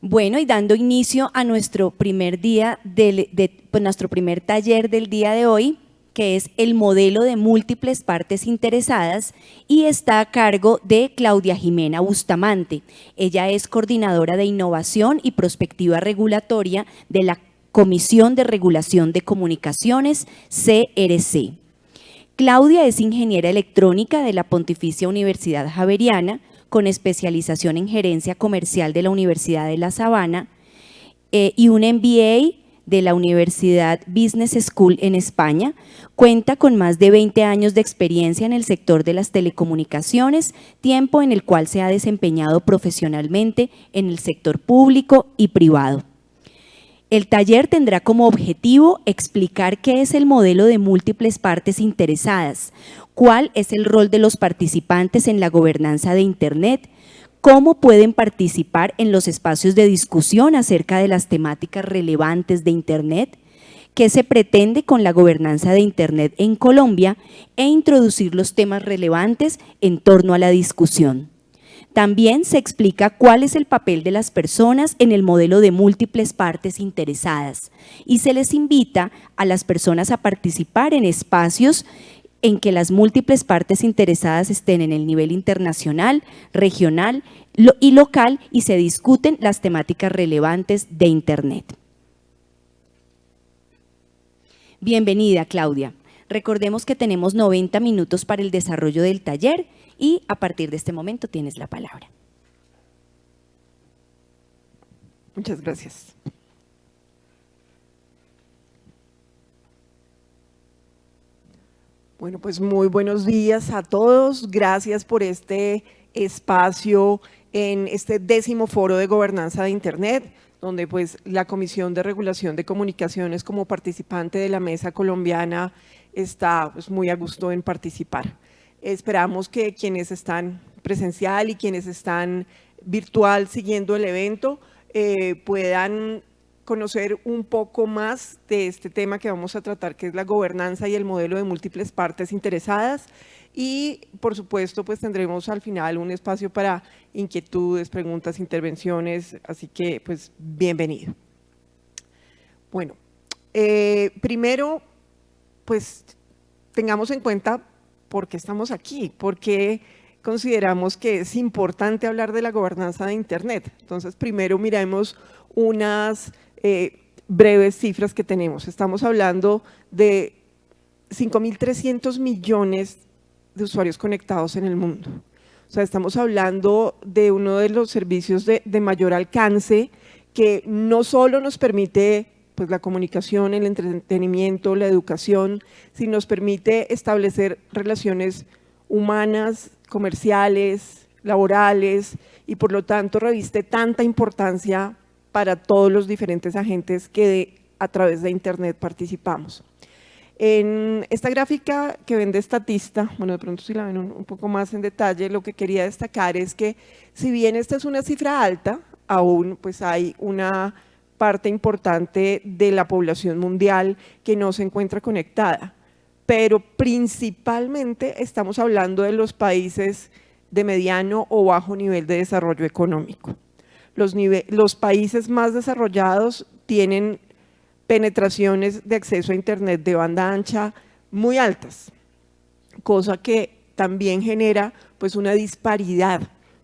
Bueno, y dando inicio a nuestro primer día nuestro primer taller del día de hoy, que es el modelo de múltiples partes interesadas, y está a cargo de Claudia Jimena Bustamante. Ella es coordinadora de innovación y prospectiva regulatoria de la Comisión de Regulación de Comunicaciones, CRC. Claudia es ingeniera electrónica de la Pontificia Universidad Javeriana, con especialización en gerencia comercial de la Universidad de La Sabana y un MBA de la Universidad Business School en España. Cuenta con más de 20 años de experiencia en el sector de las telecomunicaciones, tiempo en el cual se ha desempeñado profesionalmente en el sector público y privado. El taller tendrá como objetivo explicar qué es el modelo de múltiples partes interesadas, cuál es el rol de los participantes en la gobernanza de Internet, cómo pueden participar en los espacios de discusión acerca de las temáticas relevantes de Internet, qué se pretende con la gobernanza de Internet en Colombia e introducir los temas relevantes en torno a la discusión. También se explica cuál es el papel de las personas en el modelo de múltiples partes interesadas y se les invita a las personas a participar en espacios en que las múltiples partes interesadas estén en el nivel internacional, regional y local y se discuten las temáticas relevantes de Internet. Bienvenida, Claudia. Recordemos que tenemos 90 minutos para el desarrollo del taller y a partir de este momento tienes la palabra. Muchas gracias. Bueno, pues muy buenos días a todos. Gracias por este espacio en este 10º Foro de Gobernanza de Internet, donde pues la Comisión de Regulación de Comunicaciones como participante de la mesa colombiana está pues muy a gusto en participar. Esperamos que quienes están presencial y quienes están virtual siguiendo el evento puedan conocer un poco más de este tema que vamos a tratar, que es la gobernanza y el modelo de múltiples partes interesadas. Y, por supuesto, pues tendremos al final un espacio para inquietudes, preguntas, intervenciones, así que, pues, bienvenido. Bueno, primero, pues, tengamos en cuenta por qué estamos aquí, por qué consideramos que es importante hablar de la gobernanza de Internet. Entonces, primero miremos unas breves cifras que tenemos. Estamos hablando de 5.300 millones de usuarios conectados en el mundo. O sea, estamos hablando de uno de los servicios de mayor alcance que no solo nos permite pues, la comunicación, el entretenimiento, la educación, sino nos permite establecer relaciones humanas, comerciales, laborales y por lo tanto reviste tanta importancia para todos los diferentes agentes que a través de Internet participamos. En esta gráfica que ven de Statista, bueno, de pronto si la ven un poco más en detalle, lo que quería destacar es que si bien esta es una cifra alta, aún pues hay una parte importante de la población mundial que no se encuentra conectada, pero principalmente estamos hablando de los países de mediano o bajo nivel de desarrollo económico. Los países más desarrollados tienen penetraciones de acceso a Internet de banda ancha muy altas, cosa que también genera pues una disparidad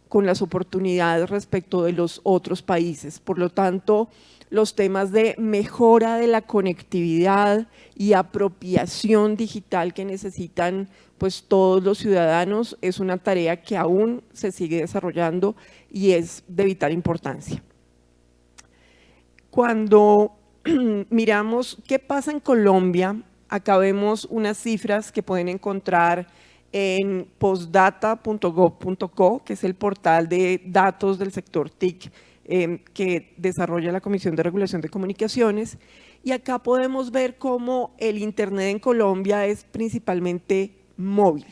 con las oportunidades respecto de los otros países. Por lo tanto, los temas de mejora de la conectividad y apropiación digital que necesitan pues todos los ciudadanos es una tarea que aún se sigue desarrollando y es de vital importancia. Cuando miramos qué pasa en Colombia, acá vemos unas cifras que pueden encontrar en postdata.gov.co, que es el portal de datos del sector TIC que desarrolla la Comisión de Regulación de Comunicaciones. Y acá podemos ver cómo el Internet en Colombia es principalmente móvil.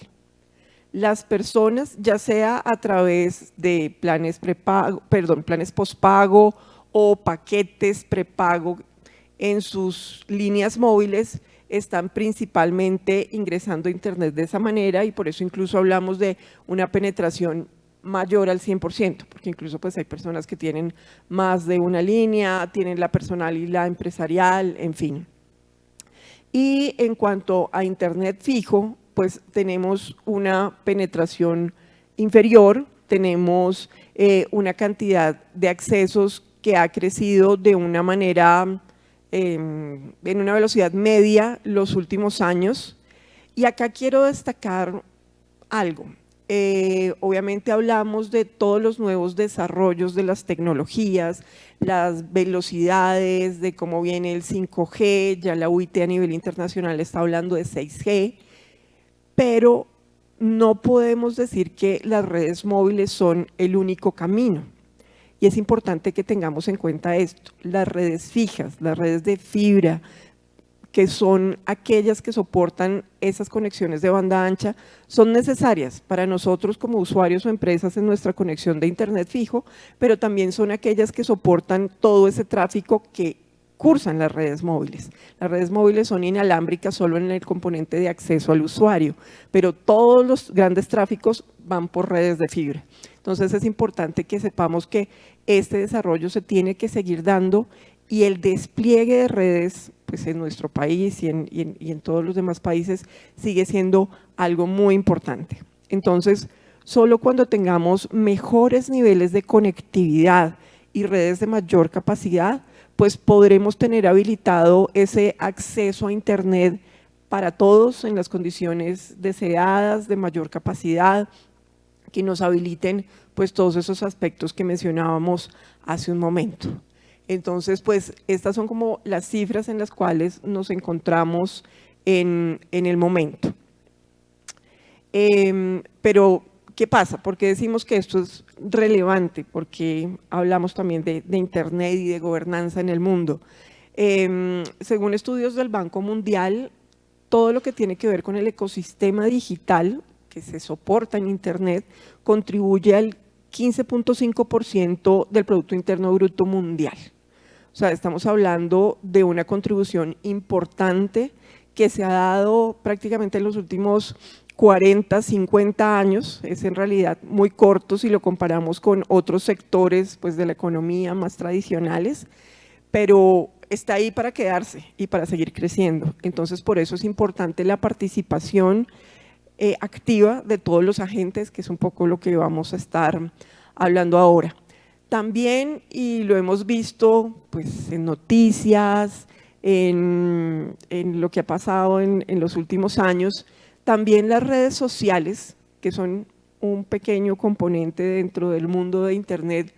Las personas, ya sea a través de planes postpago o paquetes prepago en sus líneas móviles, están principalmente ingresando a Internet de esa manera y por eso incluso hablamos de una penetración mayor al 100%, porque incluso pues hay personas que tienen más de una línea, tienen la personal y la empresarial, en fin. Y en cuanto a internet fijo, pues tenemos una penetración inferior, tenemos una cantidad de accesos que ha crecido de una manera, en una velocidad media los últimos años. Y acá quiero destacar algo. Obviamente hablamos de todos los nuevos desarrollos de las tecnologías, las velocidades, de cómo viene el 5G, ya la UIT a nivel internacional está hablando de 6G, pero no podemos decir que las redes móviles son el único camino. Y es importante que tengamos en cuenta esto, las redes fijas, las redes de fibra, que son aquellas que soportan esas conexiones de banda ancha, son necesarias para nosotros como usuarios o empresas en nuestra conexión de internet fijo, pero también son aquellas que soportan todo ese tráfico que cursan las redes móviles. Las redes móviles son inalámbricas solo en el componente de acceso al usuario, pero todos los grandes tráficos van por redes de fibra. Entonces es importante que sepamos que este desarrollo se tiene que seguir dando y el despliegue de redes pues en nuestro país y en todos los demás países sigue siendo algo muy importante. Entonces, solo cuando tengamos mejores niveles de conectividad y redes de mayor capacidad, pues podremos tener habilitado ese acceso a internet para todos en las condiciones deseadas, de mayor capacidad, que nos habiliten pues todos esos aspectos que mencionábamos hace un momento. Entonces, pues estas son como las cifras en las cuales nos encontramos en el momento. Pero, ¿qué pasa? ¿Por qué decimos que esto es relevante? Porque hablamos también de internet y de gobernanza en el mundo. Según estudios del Banco Mundial, todo lo que tiene que ver con el ecosistema digital que se soporta en internet contribuye al 15.5% del Producto Interno Bruto mundial. O sea, estamos hablando de una contribución importante que se ha dado prácticamente en los últimos 40, 50 años, es en realidad muy corto si lo comparamos con otros sectores pues, de la economía más tradicionales, pero está ahí para quedarse y para seguir creciendo. Entonces, por eso es importante la participación activa de todos los agentes, que es un poco lo que vamos a estar hablando ahora. También, y lo hemos visto pues, en noticias, en lo que ha pasado en los últimos años, también las redes sociales, que son un pequeño componente dentro del mundo de internet,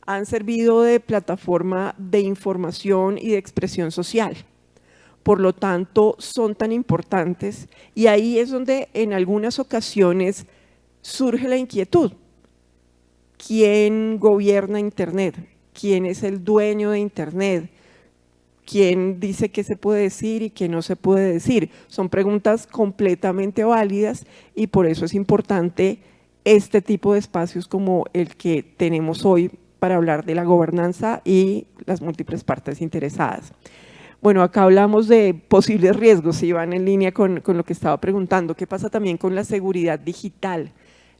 han servido de plataforma de información y de expresión social. Por lo tanto, son tan importantes y ahí es donde en algunas ocasiones surge la inquietud. ¿Quién gobierna internet? ¿Quién es el dueño de internet? ¿Quién dice qué se puede decir y qué no se puede decir? Son preguntas completamente válidas y por eso es importante este tipo de espacios como el que tenemos hoy para hablar de la gobernanza y las múltiples partes interesadas. Bueno, acá hablamos de posibles riesgos, si van en línea con lo que estaba preguntando. ¿Qué pasa también con la seguridad digital?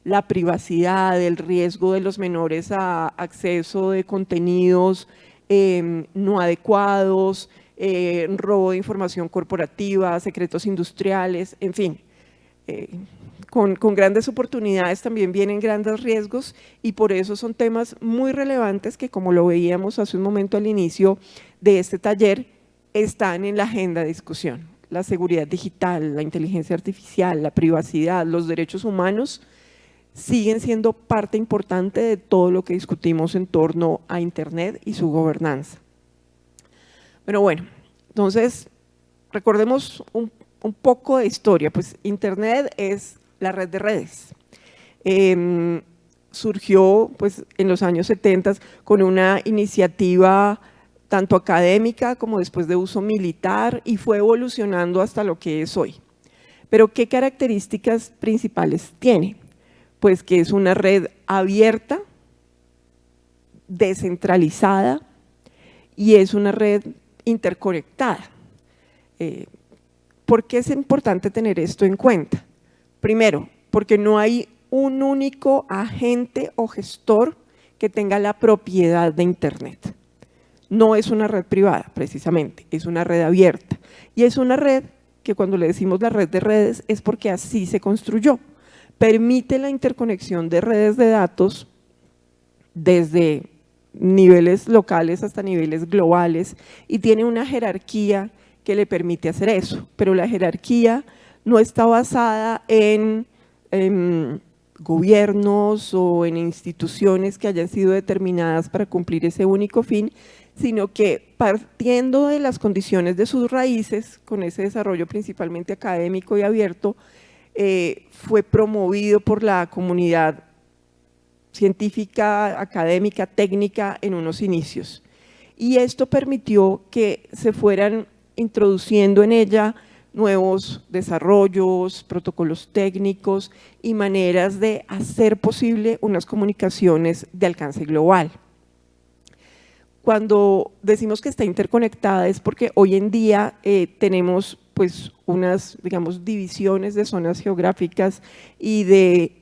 La privacidad, el riesgo de los menores a acceso de contenidos no adecuados, robo de información corporativa, secretos industriales, en fin. Con grandes oportunidades también vienen grandes riesgos y por eso son temas muy relevantes que, como lo veíamos hace un momento al inicio de este taller, están en la agenda de discusión. La seguridad digital, la inteligencia artificial, la privacidad, los derechos humanos siguen siendo parte importante de todo lo que discutimos en torno a internet y su gobernanza. Pero bueno, entonces recordemos un poco de historia. Pues internet es la red de redes. Surgió pues, en los años 70 con una iniciativa tanto académica como después de uso militar y fue evolucionando hasta lo que es hoy. Pero ¿qué características principales tiene? Pues que es una red abierta, descentralizada y es una red interconectada. ¿Por qué es importante tener esto en cuenta? Primero, porque no hay un único agente o gestor que tenga la propiedad de Internet. No es una red privada, precisamente, es una red abierta. Y es una red que cuando le decimos la red de redes es porque así se construyó. Permite la interconexión de redes de datos desde niveles locales hasta niveles globales y tiene una jerarquía que le permite hacer eso, pero la jerarquía no está basada en gobiernos o en instituciones que hayan sido determinadas para cumplir ese único fin, sino que partiendo de las condiciones de sus raíces, con ese desarrollo principalmente académico y abierto, fue promovido por la comunidad científica, académica, técnica en unos inicios. Y esto permitió que se fueran introduciendo en ella nuevos desarrollos, protocolos técnicos y maneras de hacer posible unas comunicaciones de alcance global. Cuando decimos que está interconectada es porque hoy en día tenemos pues unas, digamos, divisiones de zonas geográficas y de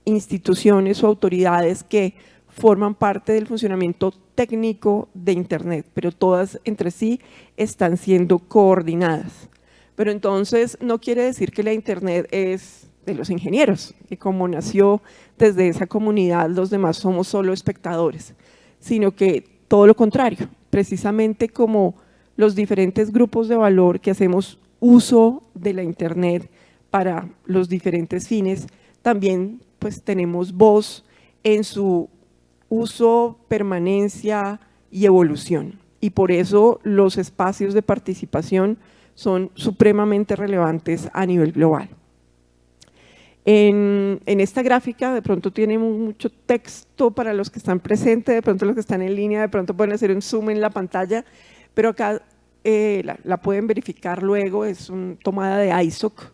instituciones o autoridades que forman parte del funcionamiento técnico de Internet, pero todas entre sí están siendo coordinadas. Pero entonces no quiere decir que la Internet es de los ingenieros, que como nació desde esa comunidad los demás somos solo espectadores, sino que todo lo contrario, precisamente como los diferentes grupos de valor que hacemos uso de la Internet para los diferentes fines, también pues tenemos voz en su uso, permanencia y evolución. Y por eso los espacios de participación son supremamente relevantes a nivel global. En esta gráfica de pronto tiene mucho texto para los que están presentes, de pronto los que están en línea, de pronto pueden hacer un zoom en la pantalla, pero acá la pueden verificar luego, es una tomada de ISOC.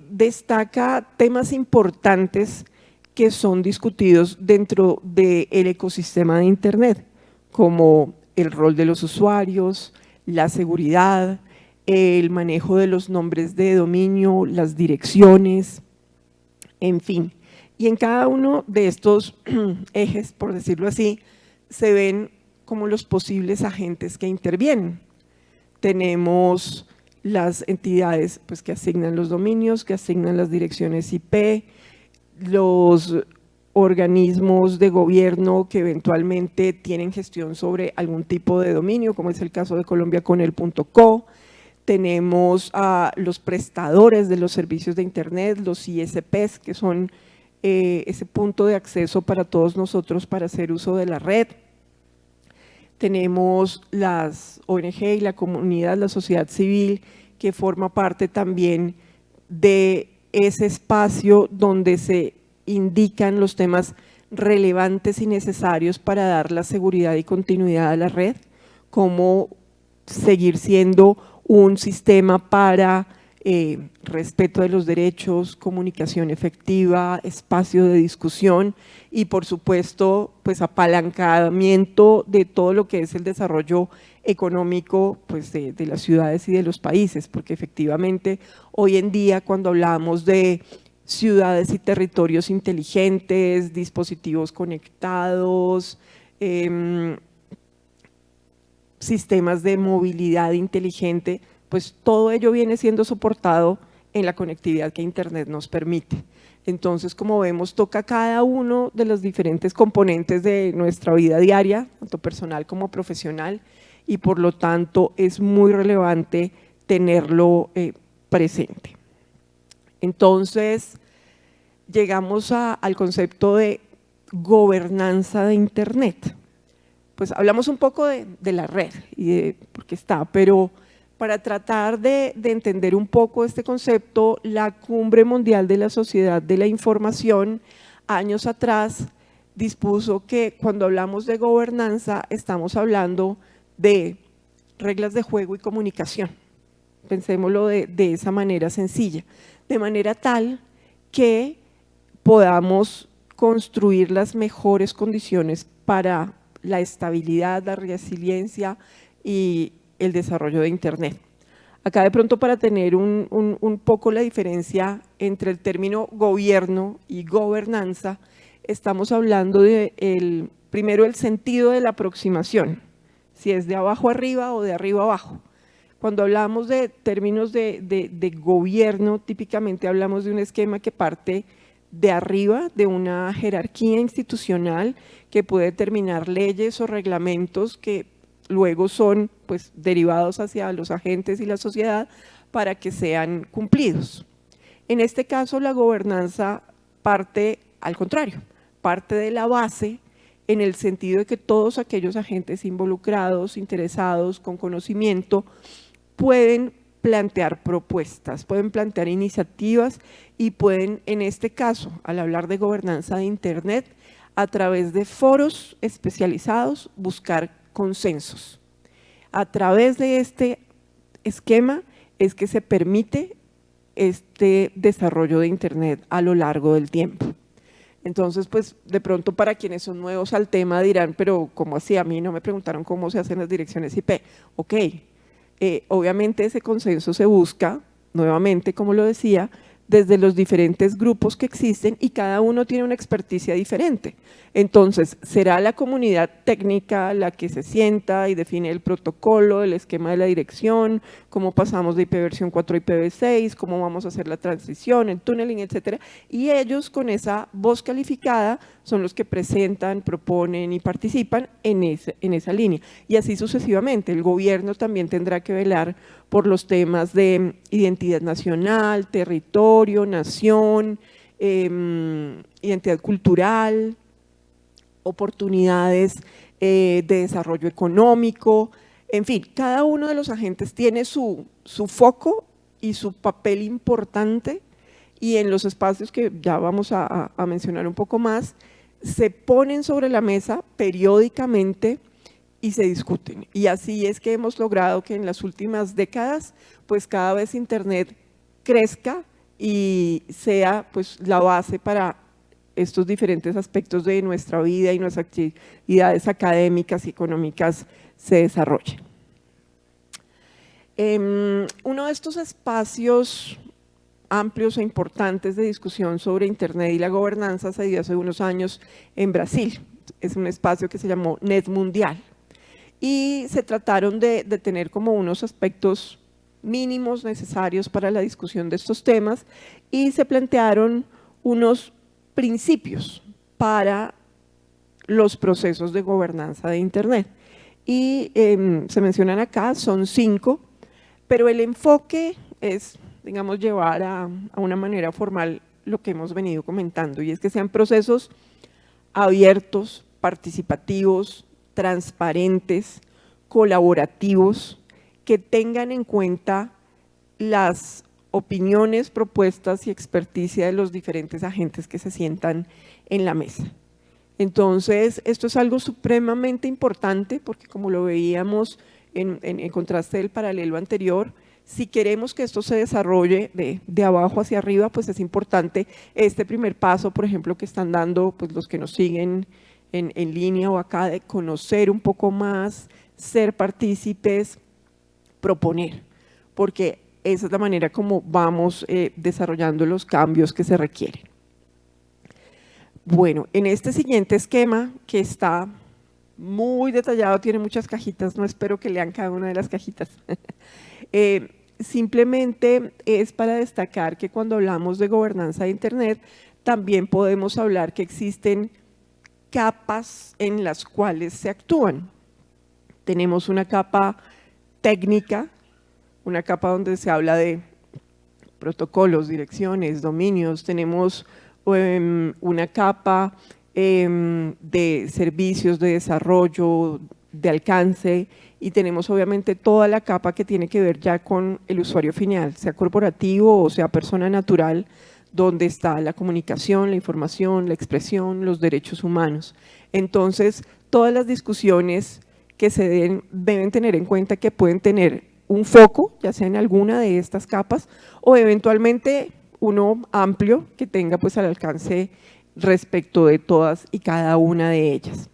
Destaca temas importantes que son discutidos dentro del ecosistema de Internet, como el rol de los usuarios, la seguridad, el manejo de los nombres de dominio, las direcciones, en fin. Y en cada uno de estos ejes, por decirlo así, se ven como los posibles agentes que intervienen. Tenemos las entidades pues, que asignan los dominios, que asignan las direcciones IP, los organismos de gobierno que eventualmente tienen gestión sobre algún tipo de dominio, como es el caso de Colombia con el .co. Tenemos a los prestadores de los servicios de Internet, los ISPs, que son ese punto de acceso para todos nosotros para hacer uso de la red. Tenemos las ONG y la comunidad, la sociedad civil, que forma parte también de ese espacio donde se indican los temas relevantes y necesarios para dar la seguridad y continuidad a la red, como seguir siendo un sistema para respeto de los derechos, comunicación efectiva, espacio de discusión y por supuesto pues apalancamiento de todo lo que es el desarrollo económico pues, de las ciudades y de los países, porque efectivamente hoy en día cuando hablamos de ciudades y territorios inteligentes, dispositivos conectados, sistemas de movilidad inteligente, pues todo ello viene siendo soportado en la conectividad que Internet nos permite. Entonces, como vemos, toca cada uno de los diferentes componentes de nuestra vida diaria, tanto personal como profesional, y por lo tanto es muy relevante tenerlo presente. Entonces, llegamos al concepto de gobernanza de Internet. Pues hablamos un poco de la red y de por qué está, pero para tratar de entender un poco este concepto, la Cumbre Mundial de la Sociedad de la Información, años atrás, dispuso que cuando hablamos de gobernanza estamos hablando de reglas de juego y comunicación. Pensémoslo de esa manera sencilla, de manera tal que podamos construir las mejores condiciones para la estabilidad, la resiliencia y el desarrollo de Internet. Acá de pronto para tener un poco la diferencia entre el término gobierno y gobernanza, estamos hablando de primero el sentido de la aproximación, si es de abajo arriba o de arriba abajo. Cuando hablamos de términos de gobierno, típicamente hablamos de un esquema que parte de arriba, de una jerarquía institucional que puede determinar leyes o reglamentos que luego son pues derivados hacia los agentes y la sociedad para que sean cumplidos. En este caso la gobernanza parte al contrario, parte de la base en el sentido de que todos aquellos agentes involucrados, interesados, con conocimiento, pueden plantear propuestas, pueden plantear iniciativas y pueden, en este caso, al hablar de gobernanza de Internet, a través de foros especializados, buscar consensos. A través de este esquema es que se permite este desarrollo de Internet a lo largo del tiempo. Entonces, pues de pronto para quienes son nuevos al tema dirán, pero ¿cómo así? A mí no me preguntaron cómo se hacen las direcciones IP. Ok, obviamente ese consenso se busca, nuevamente como lo decía, desde los diferentes grupos que existen y cada uno tiene una experticia diferente. Entonces, será la comunidad técnica la que se sienta y define el protocolo, el esquema de la dirección, cómo pasamos de IPv4 a IPv6, cómo vamos a hacer la transición, el tunneling, etcétera. Y ellos con esa voz calificada son los que presentan, proponen y participan en esa línea. Y así sucesivamente, el gobierno también tendrá que velar por los temas de identidad nacional, territorio, nación, identidad cultural, oportunidades de desarrollo económico, en fin, cada uno de los agentes tiene su foco y su papel importante y en los espacios que ya vamos a mencionar un poco más, se ponen sobre la mesa periódicamente y se discuten. Y así es que hemos logrado que en las últimas décadas, pues cada vez Internet crezca y sea pues la base para estos diferentes aspectos de nuestra vida y nuestras actividades académicas y económicas se desarrollen. Uno de estos espacios amplios e importantes de discusión sobre Internet y la gobernanza se dio hace unos años en Brasil. Es un espacio que se llamó Net Mundial y se trataron de tener como unos aspectos mínimos necesarios para la discusión de estos temas y se plantearon unos principios para los procesos de gobernanza de Internet. Y se mencionan acá, son 5, pero el enfoque es, digamos, llevar a una manera formal lo que hemos venido comentando, y es que sean procesos abiertos, participativos, transparentes, colaborativos, que tengan en cuenta las opiniones, propuestas y experticia de los diferentes agentes que se sientan en la mesa. Entonces, esto es algo supremamente importante porque como lo veíamos en contraste del paralelo anterior, si queremos que esto se desarrolle de abajo hacia arriba, pues es importante este primer paso, por ejemplo, que están dando pues, los que nos siguen en línea o acá, de conocer un poco más, ser partícipes, proponer, porque esa es la manera como vamos desarrollando los cambios que se requieren. Bueno, en este siguiente esquema que está muy detallado, tiene muchas cajitas, no espero que lean cada una de las cajitas. Simplemente es para destacar que cuando hablamos de gobernanza de Internet, también podemos hablar que existen capas en las cuales se actúan. Tenemos una capa técnica, una capa donde se habla de protocolos, direcciones, dominios, tenemos una capa de servicios, de desarrollo, de alcance y tenemos obviamente toda la capa que tiene que ver ya con el usuario final, sea corporativo o sea persona natural, donde está la comunicación, la información, la expresión, los derechos humanos. Entonces, todas las discusiones que se den deben tener en cuenta que pueden tener un foco, ya sea en alguna de estas capas, o eventualmente uno amplio que tenga pues al alcance respecto de todas y cada una de ellas.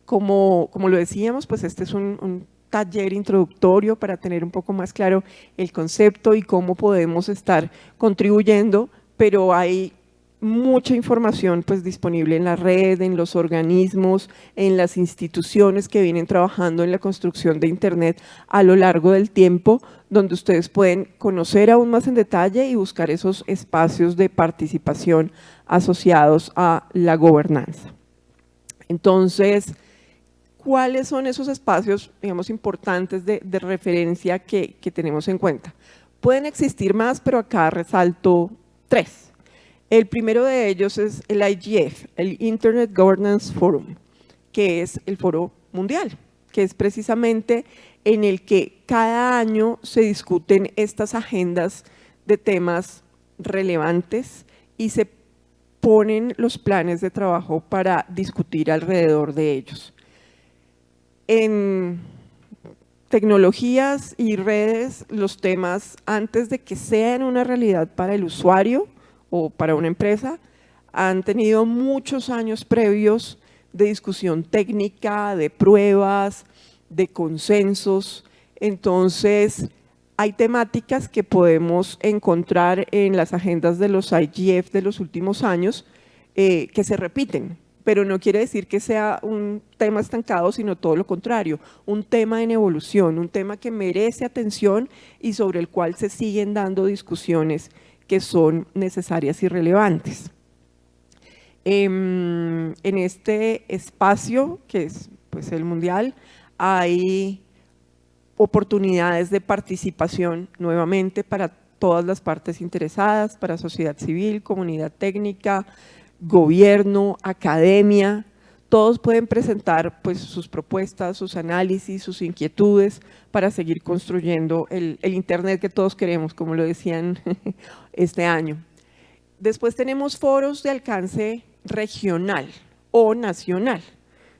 Como lo decíamos, pues este es un taller introductorio para tener un poco más claro el concepto y cómo podemos estar contribuyendo, pero hay mucha información pues disponible en la red, en los organismos, en las instituciones que vienen trabajando en la construcción de Internet a lo largo del tiempo, donde ustedes pueden conocer aún más en detalle y buscar esos espacios de participación asociados a la gobernanza. Entonces, ¿cuáles son esos espacios, digamos, importantes de referencia que tenemos en cuenta? Pueden existir más, pero acá resalto 3. El primero de ellos es el IGF, el Internet Governance Forum, que es el foro mundial, que es precisamente en el que cada año se discuten estas agendas de temas relevantes y se ponen los planes de trabajo para discutir alrededor de ellos. En tecnologías y redes, los temas, antes de que sean una realidad para el usuario o para una empresa, han tenido muchos años previos de discusión técnica, de pruebas, de consensos. Entonces, hay temáticas que podemos encontrar en las agendas de los IGF de los últimos años que se repiten, pero no quiere decir que sea un tema estancado, sino todo lo contrario, un tema en evolución, un tema que merece atención y sobre el cual se siguen dando discusiones que son necesarias y relevantes. En este espacio, que es pues, el mundial, hay oportunidades de participación nuevamente para todas las partes interesadas, para sociedad civil, comunidad técnica, gobierno, academia. Todos pueden presentar pues, sus propuestas, sus análisis, sus inquietudes para seguir construyendo el Internet que todos queremos, como lo decían este año. Después tenemos foros de alcance regional o nacional.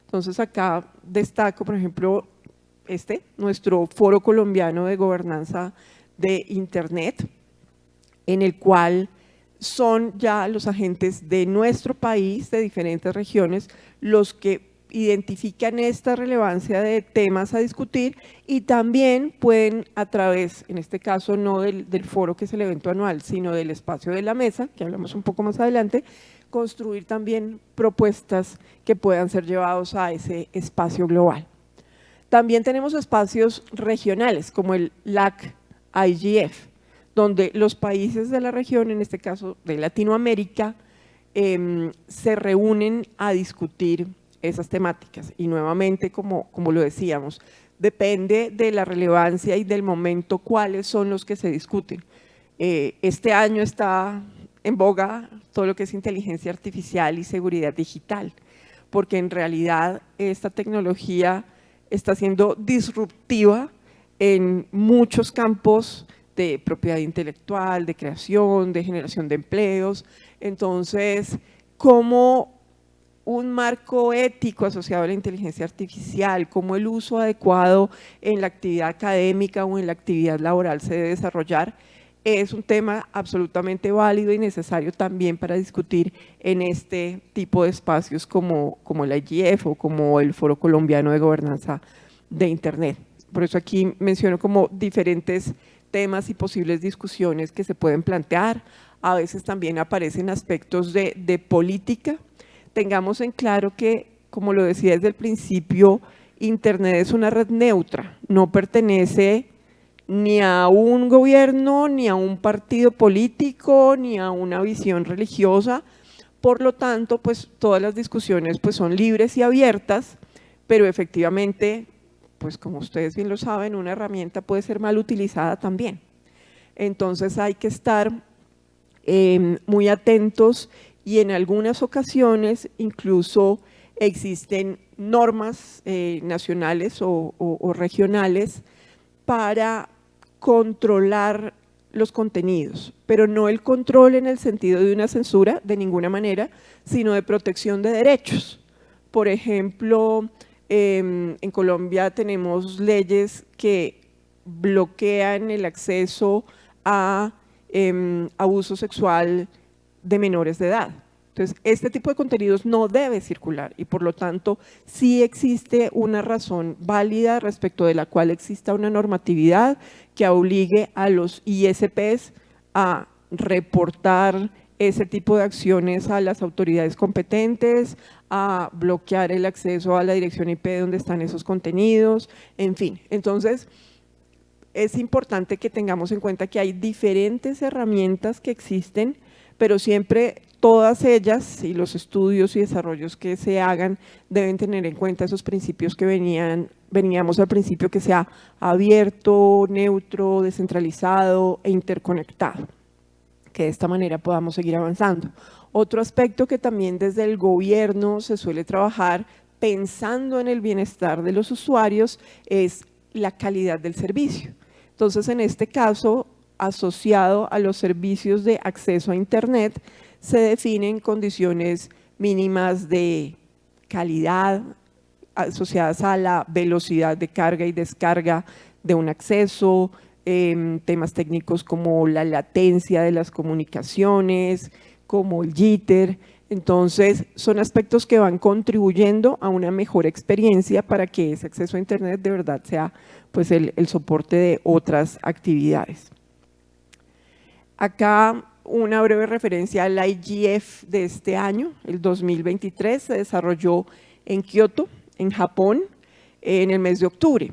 Entonces acá destaco, por ejemplo, nuestro Foro Colombiano de Gobernanza de Internet, en el cual son ya los agentes de nuestro país, de diferentes regiones, los que identifican esta relevancia de temas a discutir y también pueden a través, en este caso no del foro que es el evento anual, sino del espacio de la mesa, que hablamos un poco más adelante, construir también propuestas que puedan ser llevados a ese espacio global. También tenemos espacios regionales como el LAC-IGF, donde los países de la región, en este caso de Latinoamérica, se reúnen a discutir esas temáticas. Y nuevamente, como lo decíamos, depende de la relevancia y del momento cuáles son los que se discuten. Este año está en boga todo lo que es inteligencia artificial y seguridad digital, porque en realidad esta tecnología está siendo disruptiva en muchos campos de propiedad intelectual, de creación, de generación de empleos. Entonces, cómo un marco ético asociado a la inteligencia artificial, cómo el uso adecuado en la actividad académica o en la actividad laboral se debe desarrollar, es un tema absolutamente válido y necesario también para discutir en este tipo de espacios como el IGF o como el Foro Colombiano de Gobernanza de Internet. Por eso aquí menciono como diferentes temas y posibles discusiones que se pueden plantear. A veces también aparecen aspectos de política. Tengamos en claro que, como lo decía desde el principio, Internet es una red neutra, no pertenece ni a un gobierno, ni a un partido político, ni a una visión religiosa. Por lo tanto, pues todas las discusiones pues, son libres y abiertas, pero efectivamente, pues como ustedes bien lo saben, una herramienta puede ser mal utilizada también. Entonces hay que estar muy atentos y en algunas ocasiones incluso existen normas nacionales o regionales para controlar los contenidos, pero no el control en el sentido de una censura de ninguna manera, sino de protección de derechos. Por ejemplo, en Colombia tenemos leyes que bloquean el acceso a abuso sexual de menores de edad. Entonces, este tipo de contenidos no debe circular y por lo tanto sí existe una razón válida respecto de la cual exista una normatividad que obligue a los ISPs a reportar ese tipo de acciones a las autoridades competentes, a bloquear el acceso a la dirección IP donde están esos contenidos, en fin. Entonces, es importante que tengamos en cuenta que hay diferentes herramientas que existen, pero siempre todas ellas y los estudios y desarrollos que se hagan deben tener en cuenta esos principios que veníamos al principio, que sea abierto, neutro, descentralizado e interconectado, que de esta manera podamos seguir avanzando. Otro aspecto que también desde el gobierno se suele trabajar pensando en el bienestar de los usuarios es la calidad del servicio. Entonces, en este caso, asociado a los servicios de acceso a Internet, se definen condiciones mínimas de calidad asociadas a la velocidad de carga y descarga de un acceso, temas técnicos como la latencia de las comunicaciones, como el jitter. Entonces, son aspectos que van contribuyendo a una mejor experiencia para que ese acceso a Internet de verdad sea pues, el soporte de otras actividades. Acá una breve referencia al IGF de este año, el 2023, se desarrolló en Kioto, en Japón, en el mes de octubre.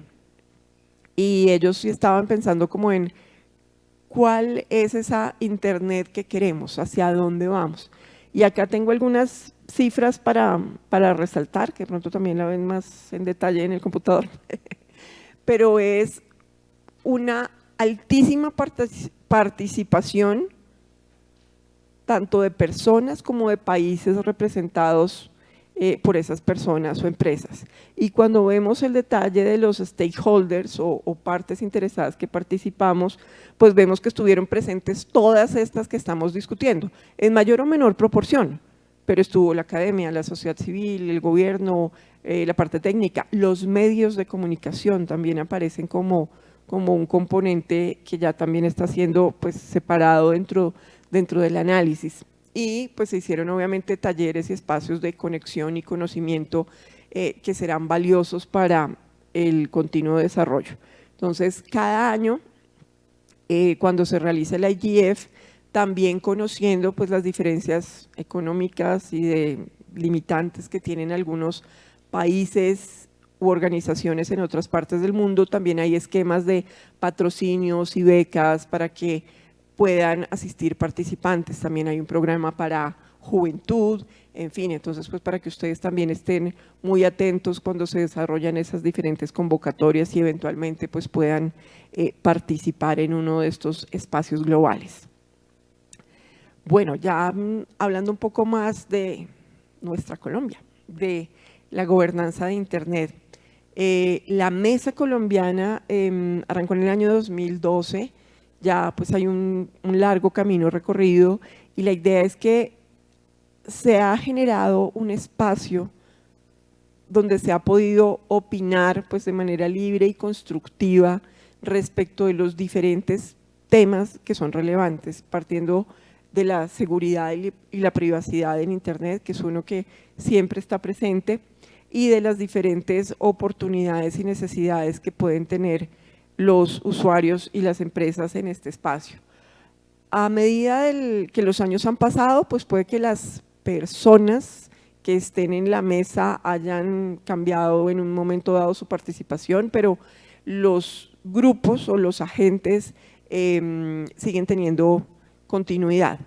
Y ellos estaban pensando como en cuál es esa Internet que queremos, hacia dónde vamos. Y acá tengo algunas cifras para resaltar, que de pronto también la ven más en detalle en el computador, pero es una altísima participación tanto de personas como de países representados por esas personas o empresas. Y cuando vemos el detalle de los stakeholders o partes interesadas que participamos, pues vemos que estuvieron presentes todas estas que estamos discutiendo, en mayor o menor proporción, pero estuvo la academia, la sociedad civil, el gobierno, la parte técnica, los medios de comunicación también aparecen como un componente que ya también está siendo pues, separado dentro del análisis. Y pues se hicieron obviamente talleres y espacios de conexión y conocimiento que serán valiosos para el continuo desarrollo. Entonces, cada año, cuando se realiza el IGF, también conociendo pues, las diferencias económicas y de limitantes que tienen algunos países u organizaciones en otras partes del mundo, también hay esquemas de patrocinios y becas para que puedan asistir participantes. También hay un programa para juventud, en fin, entonces pues para que ustedes también estén muy atentos cuando se desarrollan esas diferentes convocatorias y eventualmente pues puedan participar en uno de estos espacios globales. Bueno, ya hablando un poco más de nuestra Colombia, de la gobernanza de Internet. La Mesa Colombiana arrancó en el año 2012, ya pues hay un largo camino recorrido y la idea es que se ha generado un espacio donde se ha podido opinar pues de manera libre y constructiva respecto de los diferentes temas que son relevantes, partiendo de la seguridad y la privacidad en Internet, que es uno que siempre está presente, y de las diferentes oportunidades y necesidades que pueden tener los usuarios y las empresas en este espacio. A medida que los años han pasado, pues puede que las personas que estén en la mesa hayan cambiado en un momento dado su participación, pero los grupos o los agentes siguen teniendo continuidad.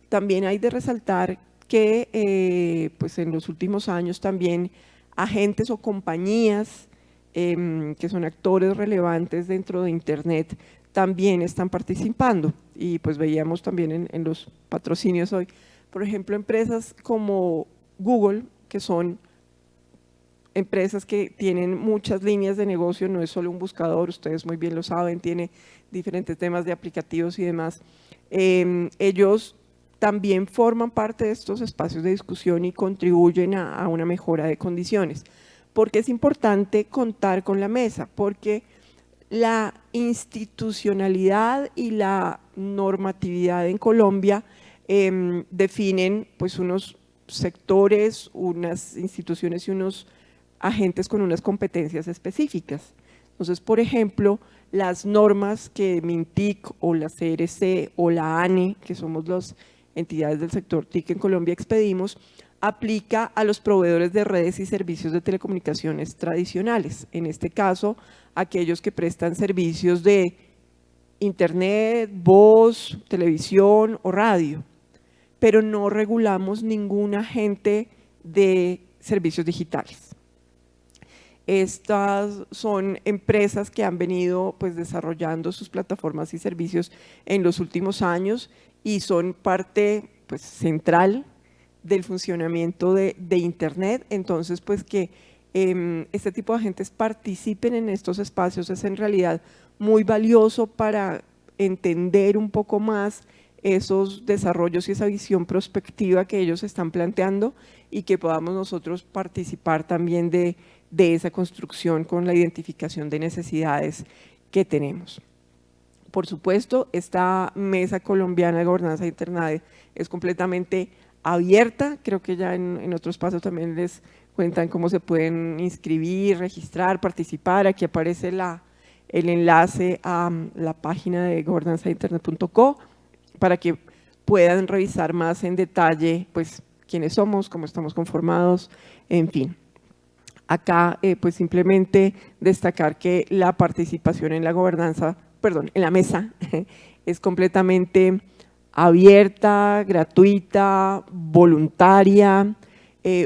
También hay de resaltar que pues en los últimos años también agentes o compañías que son actores relevantes dentro de Internet también están participando y pues veíamos también en los patrocinios hoy, por ejemplo, empresas como Google, que son empresas que tienen muchas líneas de negocio, no es solo un buscador, ustedes muy bien lo saben, tiene diferentes temas de aplicativos y demás. Ellos también forman parte de estos espacios de discusión y contribuyen a una mejora de condiciones. Porque es importante contar con la mesa, porque la institucionalidad y la normatividad en Colombia definen pues unos sectores, unas instituciones y unos agentes con unas competencias específicas. Entonces, por ejemplo, las normas que MINTIC o la CRC o la ANE, que somos las entidades del sector TIC en Colombia, expedimos, aplica a los proveedores de redes y servicios de telecomunicaciones tradicionales. En este caso, aquellos que prestan servicios de internet, voz, televisión o radio, pero no regulamos ningún agente de servicios digitales. Estas son empresas que han venido pues, desarrollando sus plataformas y servicios en los últimos años y son parte pues, central del funcionamiento de Internet. Entonces, pues que este tipo de agentes participen en estos espacios es en realidad muy valioso para entender un poco más esos desarrollos y esa visión prospectiva que ellos están planteando y que podamos nosotros participar también de esa construcción con la identificación de necesidades que tenemos. Por supuesto, esta Mesa Colombiana de Gobernanza de Internet es completamente abierta, creo que ya en otros pasos también les cuentan cómo se pueden inscribir, registrar, participar. Aquí aparece el enlace a la página de gobernanzainternet.co para que puedan revisar más en detalle pues quiénes somos, cómo estamos conformados, en fin. Acá pues simplemente destacar que la participación en la gobernanza, perdón, en la mesa es completamente abierta, gratuita, voluntaria.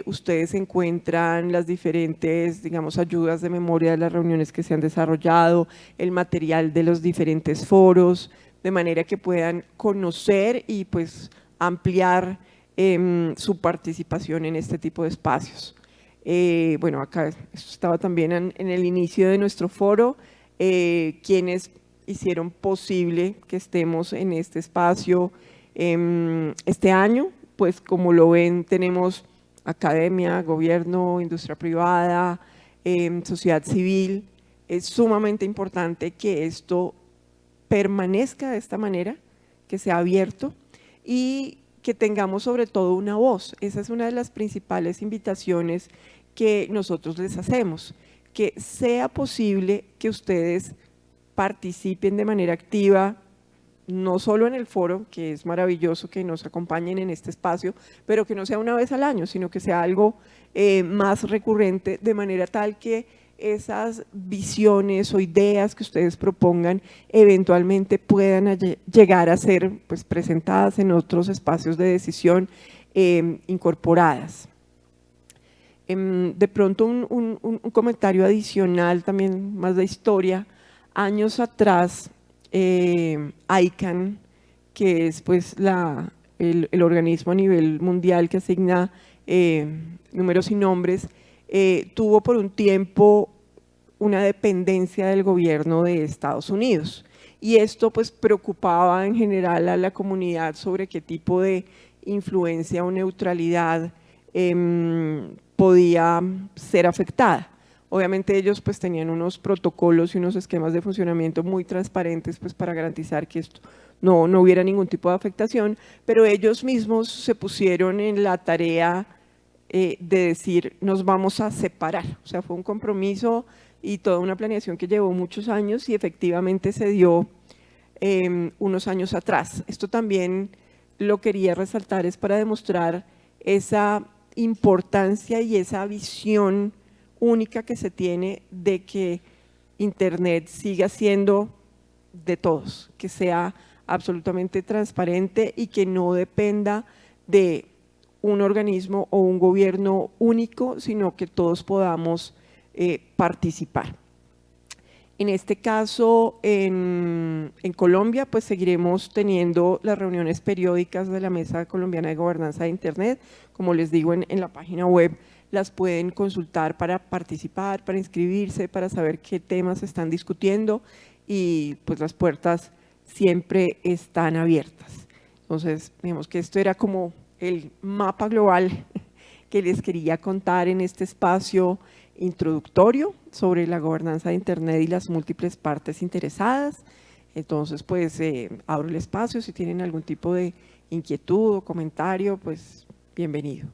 Ustedes encuentran las diferentes, digamos, ayudas de memoria de las reuniones que se han desarrollado, el material de los diferentes foros, de manera que puedan conocer y pues ampliar su participación en este tipo de espacios. Bueno, acá esto estaba también en el inicio de nuestro foro, quienes hicieron posible que estemos en este espacio este año, pues como lo ven tenemos academia, gobierno, industria privada, sociedad civil. Es sumamente importante que esto permanezca de esta manera, que sea abierto y que tengamos sobre todo una voz. Esa es una de las principales invitaciones que nosotros les hacemos, que sea posible que ustedes participen de manera activa, no solo en el foro, que es maravilloso que nos acompañen en este espacio, pero que no sea una vez al año, sino que sea algo más recurrente, de manera tal que esas visiones o ideas que ustedes propongan eventualmente puedan llegar a ser pues, presentadas en otros espacios de decisión incorporadas. De pronto un comentario adicional también más de historia. Años atrás, ICANN, que es pues el organismo a nivel mundial que asigna números y nombres, tuvo por un tiempo una dependencia del gobierno de Estados Unidos y esto pues preocupaba en general a la comunidad sobre qué tipo de influencia o neutralidad podía ser afectada. Obviamente ellos pues tenían unos protocolos y unos esquemas de funcionamiento muy transparentes pues para garantizar que esto no hubiera ningún tipo de afectación, pero ellos mismos se pusieron en la tarea de decir nos vamos a separar. O sea, fue un compromiso y toda una planeación que llevó muchos años y efectivamente se dio unos años atrás. Esto también lo quería resaltar, es para demostrar esa importancia y esa visión única que se tiene de que Internet siga siendo de todos, que sea absolutamente transparente y que no dependa de un organismo o un gobierno único, sino que todos podamos participar. En este caso, en Colombia, pues seguiremos teniendo las reuniones periódicas de la Mesa Colombiana de Gobernanza de Internet. Como les digo, en la página web las pueden consultar para participar, para inscribirse, para saber qué temas se están discutiendo y pues las puertas siempre están abiertas. Entonces, digamos que esto era como el mapa global que les quería contar en este espacio introductorio sobre la gobernanza de Internet y las múltiples partes interesadas. Entonces, pues abro el espacio, si tienen algún tipo de inquietud o comentario, pues bienvenido.